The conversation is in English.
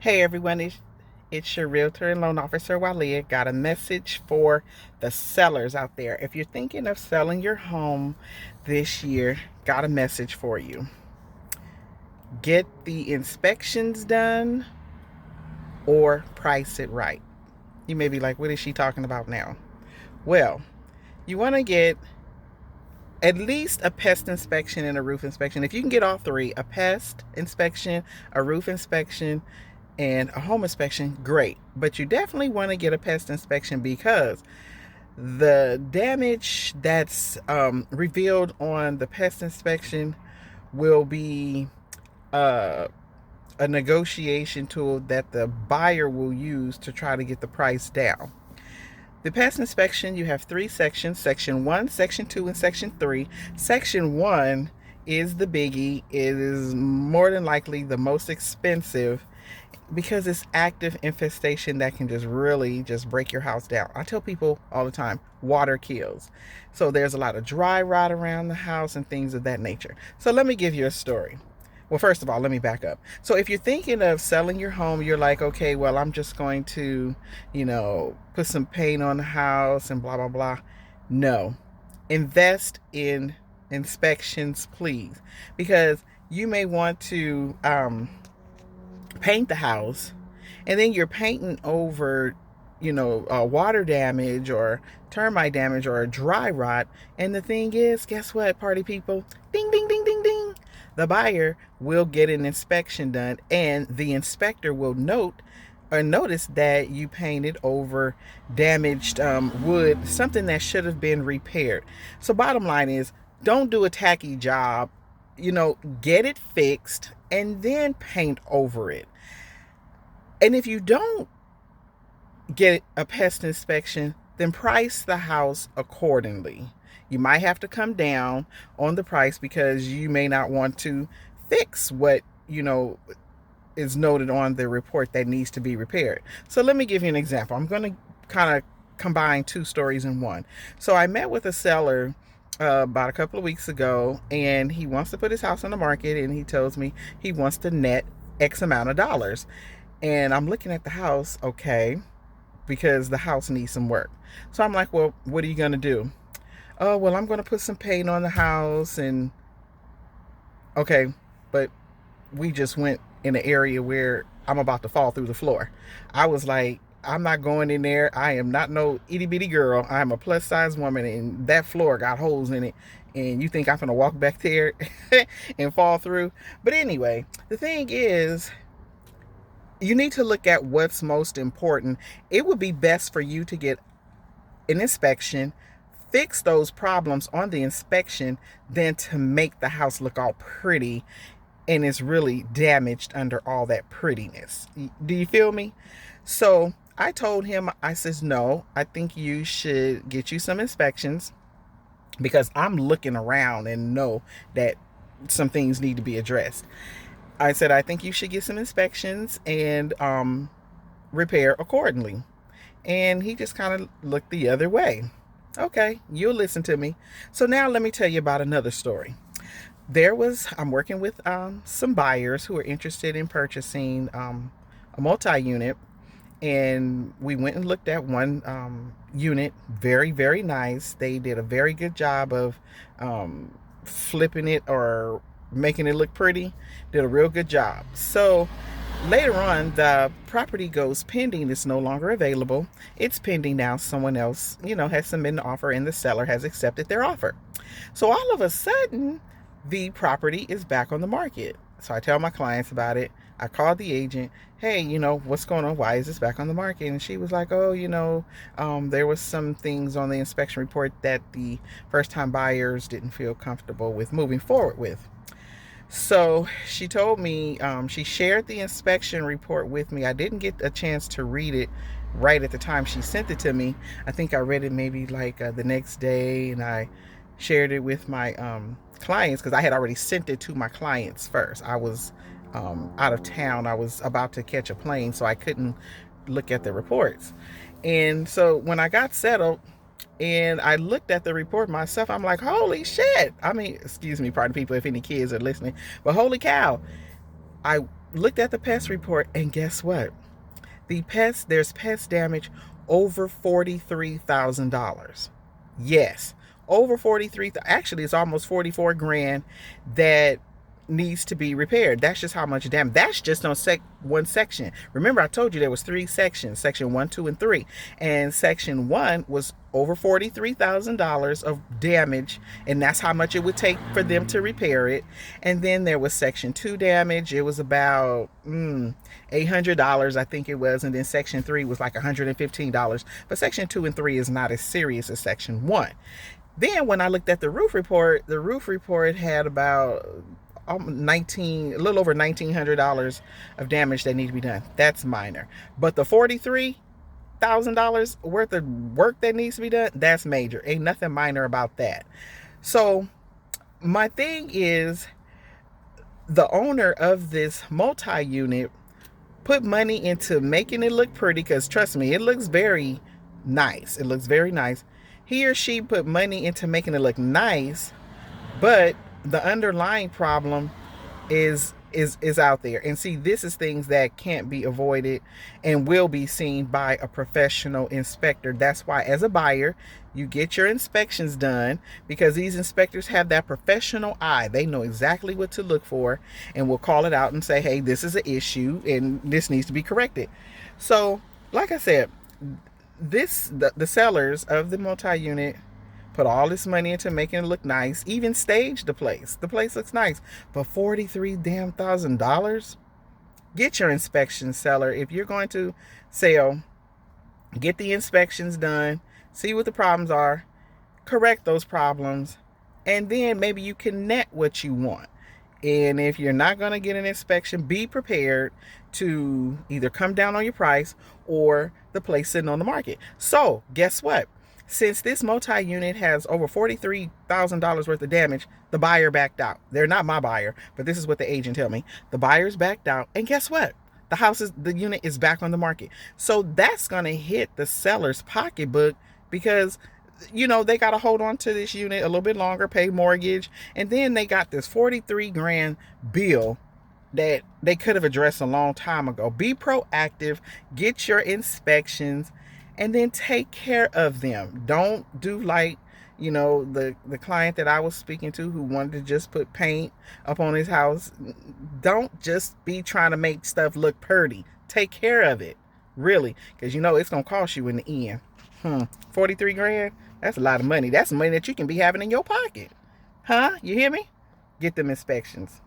Hey everyone, it's your Realtor and Loan Officer Jualeah. Got a message for the sellers out there. If you're thinking of selling your home this year, got a message for you. Get the inspections done or price it right. You may be like, what is she talking about now? Well, you want to get at least a pest inspection and a roof inspection. If you can get all three, a pest inspection, a roof inspection, and a home inspection, great. But you definitely want to get a pest inspection because the damage that's revealed on the pest inspection will be uh, a negotiation tool that the buyer will use to try to get the price down. The pest inspection, you have three sections: section 1, section 2, and section 3. Section 1 is the biggie. It is more than likely the most expensive because it's active infestation that can just really just break your house down. I tell people all the time, water kills. So there's a lot of dry rot around the house and things of that nature. So let me give you a story. Well, first of all, let me back up. So if you're thinking of selling your home, you're like, okay, well, I'm just going to, put some paint on the house and blah, blah, blah. No, invest in inspections, please, because you may want to paint the house and then you're painting over water damage or termite damage or a dry rot. And the thing is, guess what, party people? Ding, ding, ding, ding, ding. The buyer will get an inspection done and the inspector will notice that you painted over damaged wood, something that should have been repaired. So bottom line is, don't do a tacky job. Get it fixed and then paint over it. And if you don't get a pest inspection, then price the house accordingly. You might have to come down on the price because you may not want to fix what, is noted on the report that needs to be repaired. So let me give you an example. I'm going to kind of combine two stories in one. So I met with a seller about a couple of weeks ago, and he wants to put his house on the market, and he tells me he wants to net X amount of dollars. And I'm looking at the house, okay, because the house needs some work. So I'm like, well, what are you going to do? Oh, well, I'm going to put some paint on the house. And okay, but we just went in an area where I'm about to fall through the floor. I was like, I'm not going in there. I am not no itty bitty girl. I'm a plus size woman, and that floor got holes in it. And you think I'm going to walk back there and fall through? But anyway, the thing is, you need to look at what's most important. It would be best for you to get an inspection, fix those problems on the inspection, than to make the house look all pretty and it's really damaged under all that prettiness. Do you feel me? So I told him, I says, no, I think you should get you some inspections because I'm looking around and know that some things need to be addressed. I said, I think you should get some inspections and repair accordingly. And he just kind of looked the other way. Okay, you'll listen to me. So now let me tell you about another story. I'm working with some buyers who are interested in purchasing a multi-unit. And we went and looked at one unit, very, very nice. They did a very good job of flipping it or making it look pretty. Did a real good job. So later on, the property goes pending. It's no longer available. It's pending now. Someone else, has submitted an offer and the seller has accepted their offer. So all of a sudden, the property is back on the market. So I tell my clients about it. I called the agent. Hey, what's going on? Why is this back on the market? And she was like, oh, there was some things on the inspection report that the first time buyers didn't feel comfortable with moving forward with. So she told me, she shared the inspection report with me. I didn't get a chance to read it right at the time she sent it to me. I think I read it maybe like the next day, and I shared it with my clients because I had already sent it to my clients first. I was out of town. I was about to catch a plane, so I couldn't look at the reports. And so when I got settled and I looked at the report myself, I'm like, holy shit. I mean, excuse me, pardon people if any kids are listening, but holy cow. I Looked at the pest report, and guess what? There's pest damage over $43,000. Yes, over 43. Actually, it's almost 44 grand that needs to be repaired. That's just how much damage. That's just on one section. Remember, I told you there was 3 sections: section 1, 2, and 3. And section 1 was over $43,000 of damage, and that's how much it would take for them to repair it. And then there was section 2 damage. It was about $800, I think it was. And then section 3 was like $115. But section 2 and 3 is not as serious as section 1. Then when I looked at the roof report had about a little over $1,900 of damage that need to be done. That's minor. But the $43,000 worth of work that needs to be done, that's major. Ain't nothing minor about that. So my thing is, the owner of this multi-unit put money into making it look pretty, because trust me, it looks very nice. It looks very nice. He or she put money into making it look nice, but the underlying problem is out there. And see, this is things that can't be avoided and will be seen by a professional inspector. That's why, as a buyer, you get your inspections done, because these inspectors have that professional eye. They know exactly what to look for and will call it out and say, hey, this is an issue and this needs to be corrected. So like I said, the sellers of the multi-unit put all this money into making it look nice, even staged the place. The place looks nice, but $43,000. Get your inspections, seller. If you're going to sell, get the inspections done, see what the problems are, correct those problems, and then maybe you can net what you want. And if you're not going to get an inspection, be prepared to either come down on your price or the place sitting on the market. So guess what? Since this multi-unit has over $43,000 worth of damage, the buyer backed out. They're not my buyer, but this is what the agent told me. The buyer's backed out, and guess what? The unit is back on the market. So that's going to hit the seller's pocketbook, because they got to hold on to this unit a little bit longer, pay mortgage, and then they got this 43 grand bill that they could have addressed a long time ago. Be proactive, get your inspections, and then take care of them. Don't do like, the client that I was speaking to, who wanted to just put paint up on his house. Don't just be trying to make stuff look pretty. Take care of it, really, because it's going to cost you in the end. 43 grand? That's a lot of money. That's money that you can be having in your pocket. Huh? You hear me? Get them inspections.